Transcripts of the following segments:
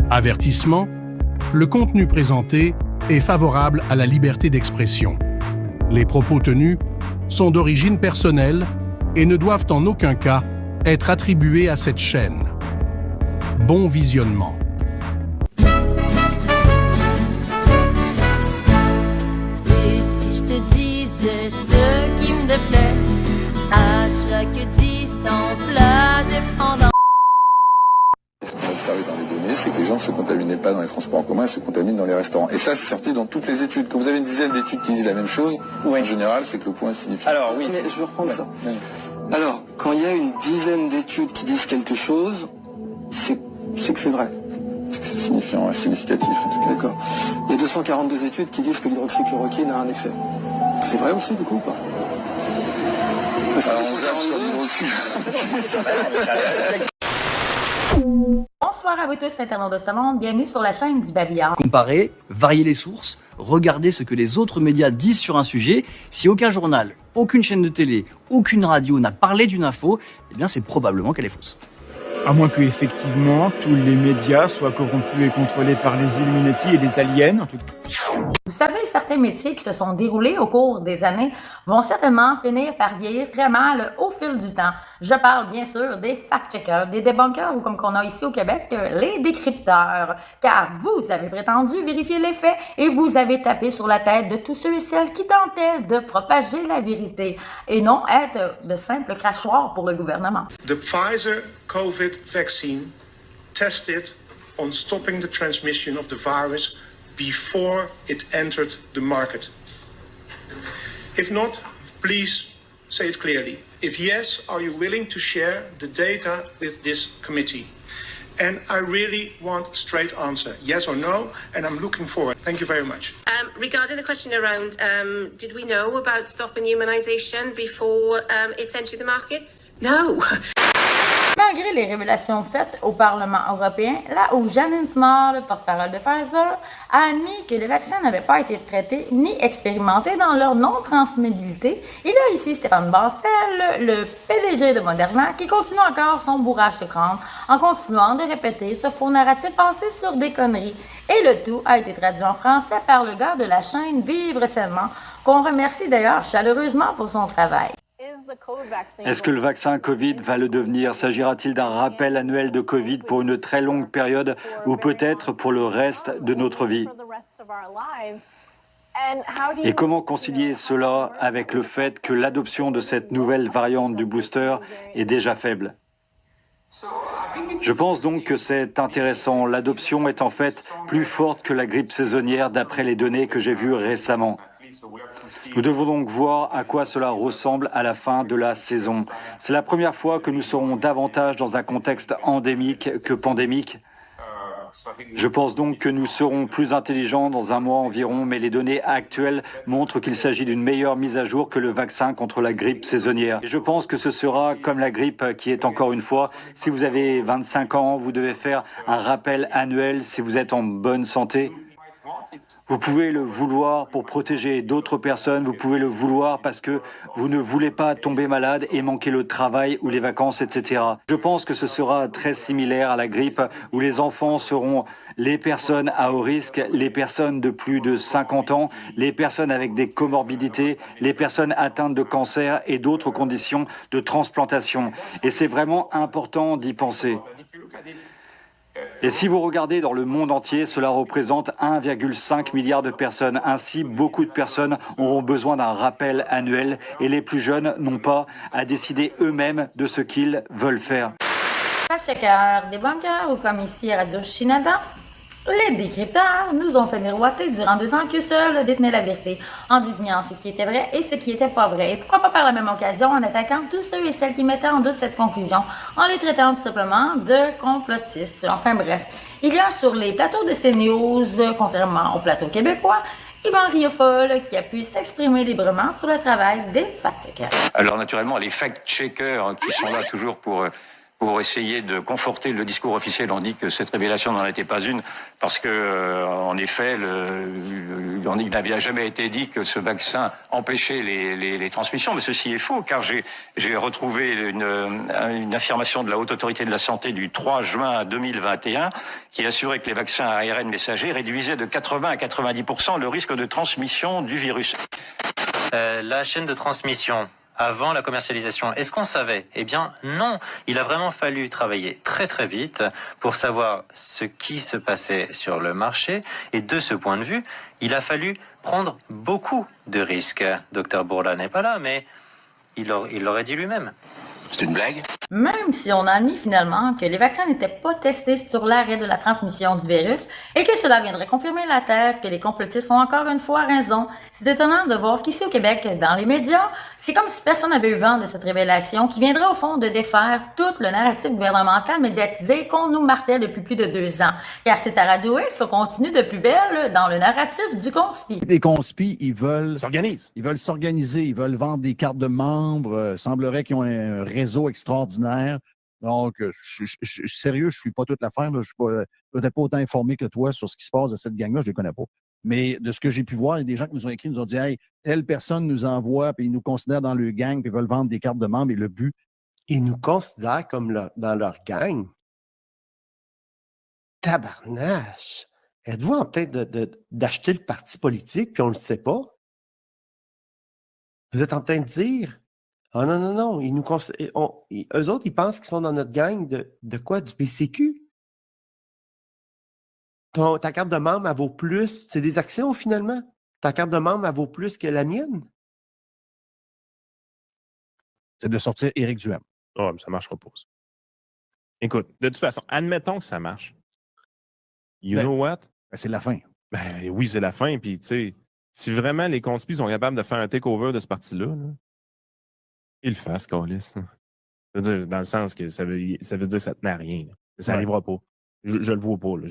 Avertissement, le contenu présenté est favorable à la liberté d'expression. Les propos tenus sont d'origine personnelle et ne doivent en aucun cas être attribués à cette chaîne. Bon visionnement. Et si je te disais ce qui me déplaît, à chaque distance, la dépendance. Ce qu'on a observé dans les données, c'est que les gens ne se contaminaient pas dans les transports en commun, ils se contaminent dans les restaurants. Et ça, c'est sorti dans toutes les études. Quand vous avez une dizaine d'études qui disent la même chose, en général, c'est que le point est significatif. Alors oui, mais je vais reprendre ça. Alors, quand il y a une dizaine d'études qui disent quelque chose, c'est que c'est vrai. C'est signifiant, significatif en tout cas. D'accord. Il y a 242 études qui disent que l'hydroxychloroquine a un effet. C'est vrai aussi du coup ou pas? Parce Alors, que on zappe sur l'hydroxy. Bonsoir à vous tous, internautes de ce monde. Bienvenue sur la chaîne du Babillard. Comparer, varier les sources, regarder ce que les autres médias disent sur un sujet. Si aucun journal, aucune chaîne de télé, aucune radio n'a parlé d'une info, eh bien c'est probablement qu'elle est fausse. À moins que, effectivement, tous les médias soient corrompus et contrôlés par les Illuminati et des aliens. Vous savez, certains métiers qui se sont déroulés au cours des années vont certainement finir par vieillir très mal au fil du temps. Je parle bien sûr des fact-checkers, des débunkers ou comme qu'on a ici au Québec, les décrypteurs. Car vous avez prétendu vérifier les faits et vous avez tapé sur la tête de tous ceux et celles qui tentaient de propager la vérité et non être de simples crachoirs pour le gouvernement. The Pfizer COVID vaccine tested on stopping the transmission of the virus before it entered the market. If not, please say it clearly. If yes, are you willing to share the data with this committee? And I really want a straight answer, yes or no, and I'm looking forward. Thank you very much. Regarding the question around, did we know about stopping immunisation before it's entered the market? No. Malgré les révélations faites au Parlement européen, là où Janine Small, le porte-parole de Pfizer, a admis que les vaccins n'avaient pas été traités ni expérimentés dans leur non-transmissibilité, il y a ici Stéphane Bancel, le PDG de Moderna, qui continue encore son bourrage de crâne en continuant de répéter ce faux narratif basé sur des conneries. Et le tout a été traduit en français par le gars de la chaîne Vivre Sainement, qu'on remercie d'ailleurs chaleureusement pour son travail. Est-ce que le vaccin Covid va le devenir? S'agira-t-il d'un rappel annuel de Covid pour une très longue période ou peut-être pour le reste de notre vie? Et comment concilier cela avec le fait que l'adoption de cette nouvelle variante du booster est déjà faible? Je pense donc que c'est intéressant. L'adoption est en fait plus forte que la grippe saisonnière d'après les données que j'ai vues récemment. Nous devons donc voir à quoi cela ressemble à la fin de la saison. C'est la première fois que nous serons davantage dans un contexte endémique que pandémique. Je pense donc que nous serons plus intelligents dans un mois environ, mais les données actuelles montrent qu'il s'agit d'une meilleure mise à jour que le vaccin contre la grippe saisonnière. Et je pense que ce sera comme la grippe qui est encore une fois, si vous avez 25 ans, vous devez faire un rappel annuel si vous êtes en bonne santé. Vous pouvez le vouloir pour protéger d'autres personnes, vous pouvez le vouloir parce que vous ne voulez pas tomber malade et manquer le travail ou les vacances, etc. Je pense que ce sera très similaire à la grippe où les enfants seront les personnes à haut risque, les personnes de plus de 50 ans, les personnes avec des comorbidités, les personnes atteintes de cancer et d'autres conditions de transplantation. Et c'est vraiment important d'y penser. Et si vous regardez dans le monde entier, cela représente 1,5 milliard de personnes. Ainsi, beaucoup de personnes auront besoin d'un rappel annuel et les plus jeunes n'ont pas à décider eux-mêmes de ce qu'ils veulent faire. Fact-checkers, débunkers ou comme ici à Radio Shinada, les décrypteurs nous ont fait miroiter durant 2 ans que seuls détenaient la vérité, en désignant ce qui était vrai et ce qui n'était pas vrai. Et pourquoi pas par la même occasion en attaquant tous ceux et celles qui mettaient en doute cette conclusion, en les traitant tout simplement de complotistes. Enfin bref, il y a sur les plateaux de CNews, contrairement au plateau québécois, Yvan Riofol qui a pu s'exprimer librement sur le travail des fact-checkers. Alors naturellement, les fact-checkers qui sont là toujours pour pour essayer de conforter le discours officiel. On dit que cette révélation n'en était pas une, parce que, en effet, il n'avait jamais été dit que ce vaccin empêchait les transmissions. Mais ceci est faux, car j'ai retrouvé une affirmation de la Haute Autorité de la Santé du 3 juin 2021 qui assurait que les vaccins à ARN messager réduisaient de 80 à 90% le risque de transmission du virus. La chaîne de transmission avant la commercialisation, est-ce qu'on savait? Eh bien non, il a vraiment fallu travailler très très vite pour savoir ce qui se passait sur le marché, et de ce point de vue, il a fallu prendre beaucoup de risques. Docteur Bourla n'est pas là, mais il l'aurait dit lui-même. C'est une blague? Même si on a admis finalement que les vaccins n'étaient pas testés sur l'arrêt de la transmission du virus et que cela viendrait confirmer la thèse que les complotistes ont encore une fois raison, c'est étonnant de voir qu'ici au Québec, dans les médias, c'est comme si personne n'avait eu vent de cette révélation qui viendrait au fond de défaire tout le narratif gouvernemental médiatisé qu'on nous martelait depuis plus de 2 ans. Car c'est à Radio X qu'on continue de plus belle dans le narratif du conspi. Les conspis, ils veulent s'organiser. Ils veulent s'organiser, ils veulent vendre des cartes de membres. Semblerait qu'ils ont un réseau extraordinaire. Donc, sérieux, je suis pas toute l'affaire. Je suis peut-être pas autant informé que toi sur ce qui se passe de cette gang-là, je les connais pas. Mais de ce que j'ai pu voir, il y a des gens qui nous ont écrit, nous ont dit « Hey, telle personne nous envoie, puis ils nous considèrent dans leur gang, puis ils veulent vendre des cartes de membres, et le but... » Ils nous considèrent comme dans leur gang. Tabarnache! Êtes-vous en train d'acheter le parti politique, puis on ne le sait pas? Vous êtes en train de dire... Ah non, eux autres, ils pensent qu'ils sont dans notre gang de quoi? Du PCQ? Ta carte de membre, elle vaut plus. C'est des actions, finalement. Ta carte de membre, elle vaut plus que la mienne. C'est de sortir Éric Duhem. Oh, mais ça ne marchera pas, ça. Écoute, de toute façon, admettons que ça marche. You know what? C'est la fin. Ben oui, c'est la fin. Puis, tu sais, si vraiment les conspis sont capables de faire un takeover de ce parti-là, ils le fassent, Carlis. Dans le sens que ça veut dire que ça tenait à rien. Là. Ça n'arrivera pas. Je le vois pas, là.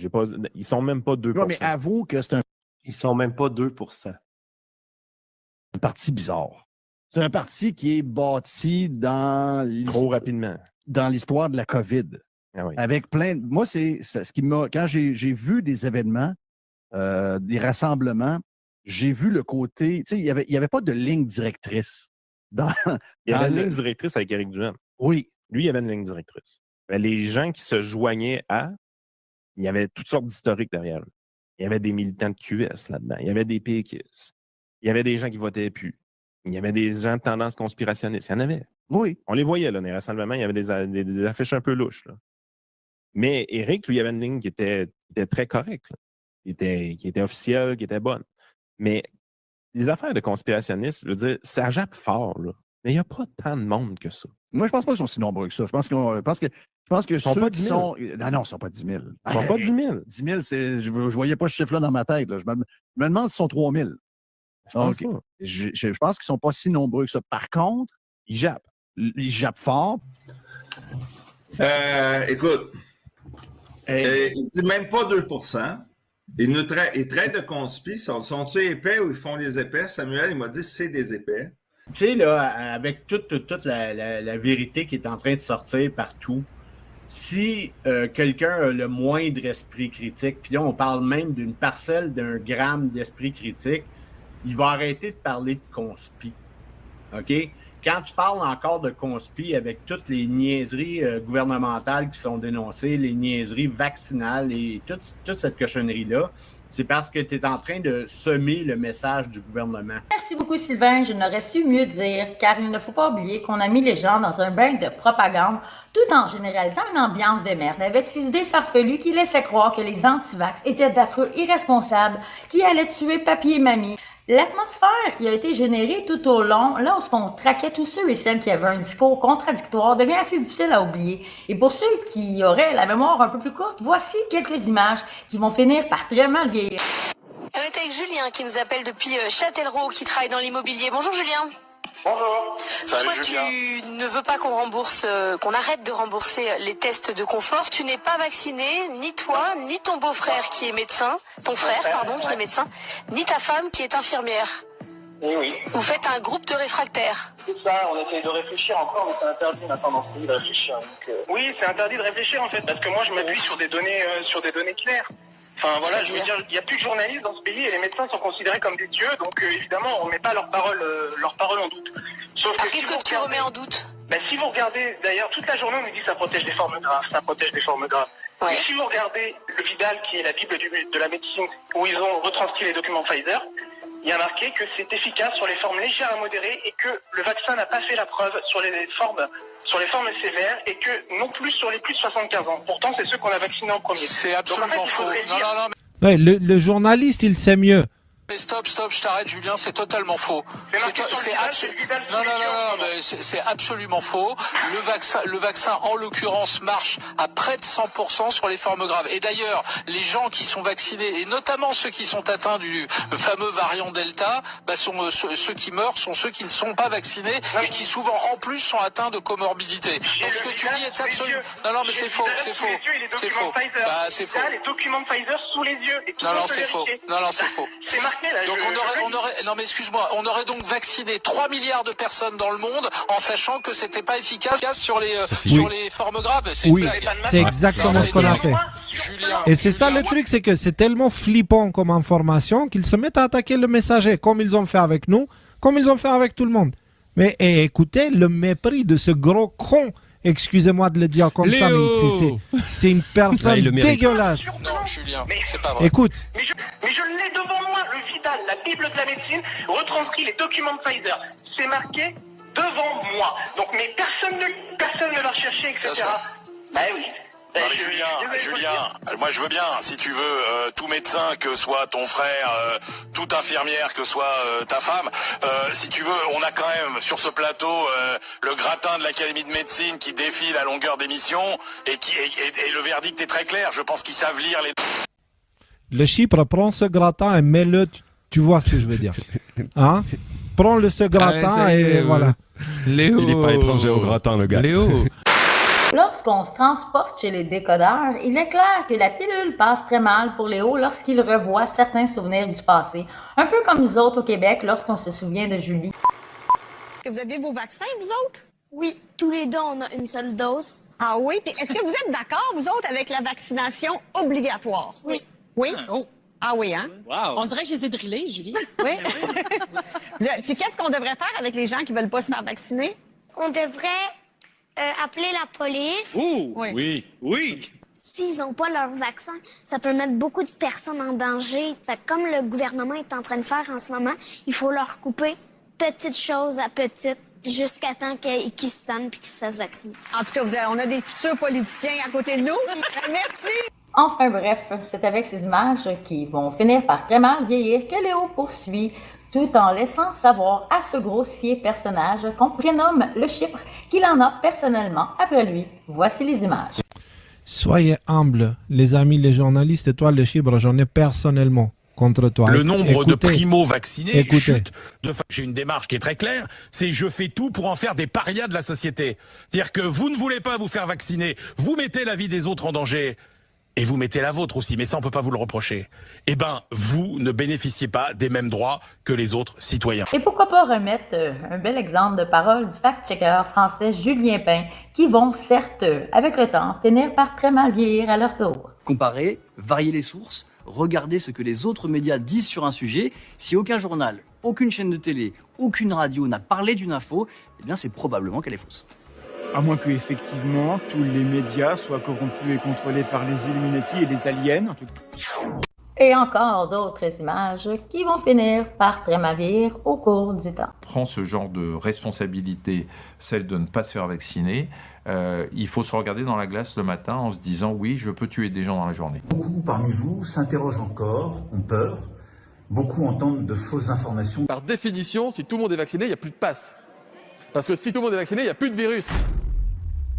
Ils sont même pas 2%. Non, mais avoue que c'est un... Ils sont même pas 2%. Un parti bizarre. C'est un parti qui est bâti dans... Trop rapidement. Dans l'histoire de la COVID. Ah oui. Avec plein... Moi, c'est ce qui m'a... Quand j'ai vu des événements, des rassemblements, j'ai vu le côté... Tu sais, il y avait pas de ligne directrice. Il y avait une ligne directrice avec Éric Duhem. Oui. Lui, il y avait une ligne directrice. Mais les gens qui se joignaient il y avait toutes sortes d'historiques derrière eux. Il y avait des militants de QS là-dedans. Il y avait des péquistes. Il y avait des gens qui votaient plus. Il y avait des gens de tendance conspirationniste. Il y en avait. Oui. On les voyait, là, dans les rassemblements. Il y avait des affiches un peu louches. Là. Mais Éric, lui, il avait une ligne qui était très correcte. Qui était officielle, qui était bonne. Mais les affaires de conspirationnistes, je veux dire, ça jappe fort, là. Mais il n'y a pas tant de monde que ça. Moi, je pense pas qu'ils sont si nombreux que ça. Je pense que ils sont ceux pas qui 10 000. sont... Non, ils ne sont pas 10 000. Ils sont pas 10 000. 10 000, je ne voyais pas ce chiffre-là dans ma tête. Là. Je me demande s'ils sont 3 000. Je pense qu'ils ne sont pas si nombreux que ça. Par contre, ils jappent. Ils jappent fort. Écoute, il dit même pas 2%. Ils traitent de conspi. Sont-ils épais ou ils font les épais? Samuel, il m'a dit c'est des épais. Tu sais, là, avec toute la vérité qui est en train de sortir partout, si quelqu'un a le moindre esprit critique, puis là, on parle même d'une parcelle d'1 gramme d'esprit critique, il va arrêter de parler de conspi. OK? Quand tu parles encore de conspi avec toutes les niaiseries gouvernementales qui sont dénoncées, les niaiseries vaccinales et toute cette cochonnerie-là, c'est parce que tu es en train de semer le message du gouvernement. Merci beaucoup, Sylvain. Je n'aurais su mieux dire, car il ne faut pas oublier qu'on a mis les gens dans un bain de propagande tout en généralisant une ambiance de merde avec ces idées farfelues qui laissaient croire que les antivax étaient d'affreux irresponsables qui allaient tuer papy et mamie. L'atmosphère qui a été générée tout au long, lorsqu'on traquait tous ceux et celles qui avaient un discours contradictoire, devient assez difficile à oublier. Et pour ceux qui auraient la mémoire un peu plus courte, voici quelques images qui vont finir par très mal vieillir. On est avec Julien qui nous appelle depuis Châtellerault, qui travaille dans l'immobilier. Bonjour Julien. Bonjour. Salut, toi, Julien. Tu ne veux pas qu'on rembourse, qu'on arrête de rembourser les tests de confort. Tu n'es pas vacciné, ni toi, ni ton beau-frère qui est médecin, ton frère, pardon, qui est médecin, ni ta femme qui est infirmière. Oui. Vous faites un groupe de réfractaires. C'est ça, on essaye de réfléchir encore, mais c'est interdit maintenant dans ce pays de réfléchir. Oui, c'est interdit de réfléchir en fait, parce que moi je m'appuie sur des données claires. Enfin voilà, je veux dire, il n'y a plus de journalistes dans ce pays et les médecins sont considérés comme des dieux, donc évidemment on ne met pas leur parole en doute. Sauf que qu'est-ce que tu remets en doute? Si vous regardez, d'ailleurs toute la journée on nous dit que ça protège des formes graves, ça protège des formes graves. Ouais. Mais si vous regardez le Vidal, qui est la Bible de la médecine, où ils ont retranscrit les documents Pfizer, il y a marqué que c'est efficace sur les formes légères à modérées et que le vaccin n'a pas fait la preuve sur les formes sévères et que non plus sur les plus de 75 ans. Pourtant, c'est ceux qu'on a vaccinés en premier. C'est absolument faux. Non. Ouais, le journaliste, il sait mieux. Mais stop, je t'arrête, Julien, c'est totalement faux. C'est absolument faux. Le vaccin, en l'occurrence, marche à près de 100% sur les formes graves. Et d'ailleurs, les gens qui sont vaccinés, et notamment ceux qui sont atteints du fameux variant Delta, ceux qui meurent sont ceux qui ne sont pas vaccinés et qui souvent, en plus, sont atteints de comorbidité. Donc ce que tu dis est absolument... Non, mais c'est faux, c'est faux. C'est faux. C'est faux. Les documents de Pfizer sous les yeux. Non, c'est faux. Non, c'est faux. C'est marqué là. Donc non mais excuse-moi, on aurait donc vacciné 3 milliards de personnes dans le monde en sachant que c'était pas efficace sur les formes graves. C'est une blague. C'est exactement ce qu'on a fait. Julien, et c'est ça le truc, c'est que c'est tellement flippant comme information qu'ils se mettent à attaquer le messager, comme ils ont fait avec nous, comme ils ont fait avec tout le monde. Mais écoutez, le mépris de ce gros con, excusez-moi de le dire comme ça, mais c'est une personne dégueulasse. Non, Julien, c'est pas vrai. Écoute. Mais je l'ai devant moi, le Vidal, la Bible de la médecine, retranscrit les documents de Pfizer. C'est marqué devant moi. Donc, mais personne ne l'a recherché, etc. Bah oui. Non mais Julien, moi je veux bien, si tu veux, tout médecin, que soit ton frère, toute infirmière, que soit ta femme, si tu veux, on a quand même sur ce plateau le gratin de l'Académie de médecine qui défile à longueur d'émission et le verdict est très clair. Je pense qu'ils savent lire les... Le Chypre, prends ce gratin et mets-le, tu vois ce que je veux dire. Hein? Prends ce gratin et voilà. Léo. Il n'est pas étranger au gratin, le gars. Léo. Lorsqu'on se transporte chez les décodeurs, il est clair que la pilule passe très mal pour Léo lorsqu'il revoit certains souvenirs du passé. Un peu comme nous autres au Québec lorsqu'on se souvient de Julie. Vous avez vos vaccins, vous autres? Oui, tous les deux, on a une seule dose. Ah oui? Puis est-ce que vous êtes d'accord, vous autres, avec la vaccination obligatoire? Oui. Oui? Ah oui, hein? Wow. On dirait que je les ai drillés, Julie. Oui. Puis qu'est-ce qu'on devrait faire avec les gens qui ne veulent pas se faire vacciner? On devrait appeler la police. Ouh, oui. S'ils n'ont pas leur vaccin, ça peut mettre beaucoup de personnes en danger. Fait que comme le gouvernement est en train de faire en ce moment, il faut leur couper petite chose à petite jusqu'à temps qu'ils se tannent et qu'ils se fassent vacciner. En tout cas, on a des futurs politiciens à côté de nous. Merci! Enfin bref, c'est avec ces images qui vont finir par très mal vieillir que Léo poursuit, tout en laissant savoir à ce grossier personnage qu'on prénomme le Chypre qu'il en a personnellement après lui. Voici les images. Soyez humbles, les amis, les journalistes, et toi, le Chypre, j'en ai personnellement contre toi. Le nombre de primo-vaccinés chute. J'ai une démarche qui est très claire, c'est je fais tout pour en faire des parias de la société. C'est-à-dire que vous ne voulez pas vous faire vacciner, vous mettez la vie des autres en danger. Et vous mettez la vôtre aussi, mais ça on peut pas vous le reprocher. Eh ben, vous ne bénéficiez pas des mêmes droits que les autres citoyens. Et pourquoi pas remettre un bel exemple de parole du fact-checker français Julien Pain, qui vont certes, avec le temps, finir par très mal vieillir à leur tour. Comparer, varier les sources, regarder ce que les autres médias disent sur un sujet. Si aucun journal, aucune chaîne de télé, aucune radio n'a parlé d'une info, eh bien c'est probablement qu'elle est fausse. À moins que, effectivement, tous les médias soient corrompus et contrôlés par les Illuminati et les aliens. Et encore d'autres images qui vont finir par très mal vieillir au cours du temps. Prends ce genre de responsabilité, celle de ne pas se faire vacciner. Il faut se regarder dans la glace le matin en se disant « oui, je peux tuer des gens dans la journée ». Beaucoup parmi vous s'interrogent encore, ont peur. Beaucoup entendent de fausses informations. Par définition, si tout le monde est vacciné, il n'y a plus de passe. Parce que si tout le monde est vacciné, il n'y a plus de virus.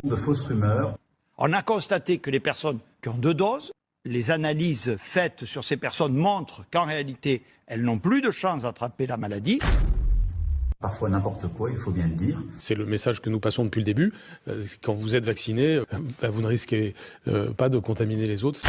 De fausses rumeurs. On a constaté que les personnes qui ont 2 doses, les analyses faites sur ces personnes montrent qu'en réalité, elles n'ont plus de chance d'attraper la maladie. Parfois n'importe quoi, il faut bien le dire. C'est le message que nous passons depuis le début. Quand vous êtes vacciné, vous ne risquez pas de contaminer les autres.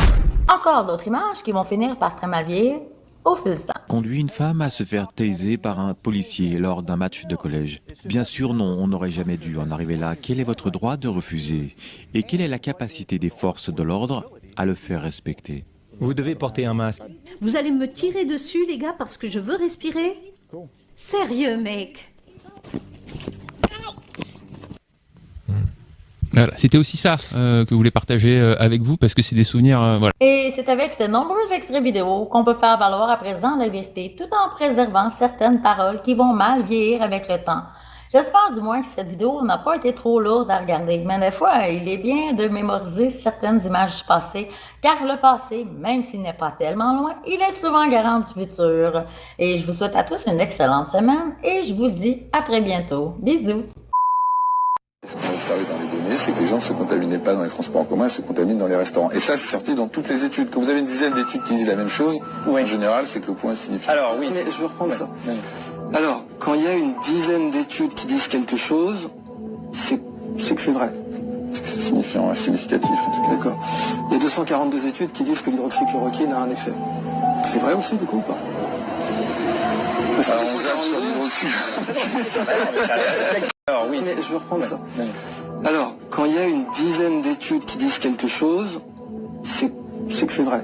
Encore d'autres images qui vont finir par très mal vieillir au fil du temps. Conduit une femme à se faire taiser par un policier lors d'un match de collège. Bien sûr, non, on n'aurait jamais dû en arriver là. Quel est votre droit de refuser? Et quelle est la capacité des forces de l'ordre à le faire respecter? Vous devez porter un masque. Vous allez me tirer dessus, les gars, parce que je veux respirer? Sérieux, mec? Voilà, c'était aussi ça que je voulais partager avec vous parce que c'est des souvenirs. Voilà. Et c'est avec ces nombreux extraits vidéo qu'on peut faire valoir à présent la vérité tout en préservant certaines paroles qui vont mal vieillir avec le temps. J'espère du moins que cette vidéo n'a pas été trop lourde à regarder, mais des fois, il est bien de mémoriser certaines images du passé, car le passé, même s'il n'est pas tellement loin, il est souvent garant du futur. Et je vous souhaite à tous une excellente semaine et je vous dis à très bientôt. Bisous! Ce qu'on a observé dans les données, c'est que les gens ne se contaminaient pas dans les transports en commun, ils se contaminent dans les restaurants. Et ça, c'est sorti dans toutes les études. Quand vous avez une dizaine d'études qui disent la même chose, en général, c'est que le point est significatif. Alors oui, mais je vais reprendre ça. Alors, quand il y a une dizaine d'études qui disent quelque chose, c'est que c'est vrai. C'est signifiant, significatif en tout cas. D'accord. Il y a 242 études qui disent que l'hydroxychloroquine a un effet. C'est vrai aussi du coup ou pas? Parce que on zappe sur l'hydroxy. Alors oui, mais je vais reprendre ça. Alors, quand il y a une dizaine d'études qui disent quelque chose, c'est que c'est vrai.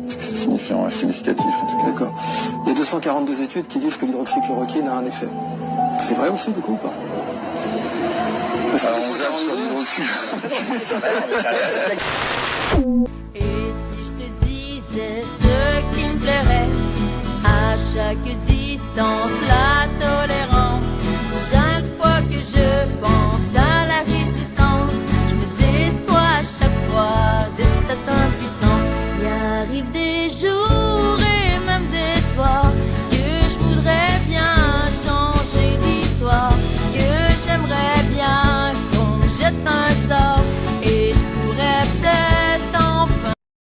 C'est signifiant, significatif en tout cas. D'accord. Il y a 242 études qui disent que l'hydroxychloroquine a un effet. C'est vrai aussi du coup ou pas? Parce que on zappe sur l'hydroxy. Et si je te disais ce qui me plairait, à chaque distance, la tolérance.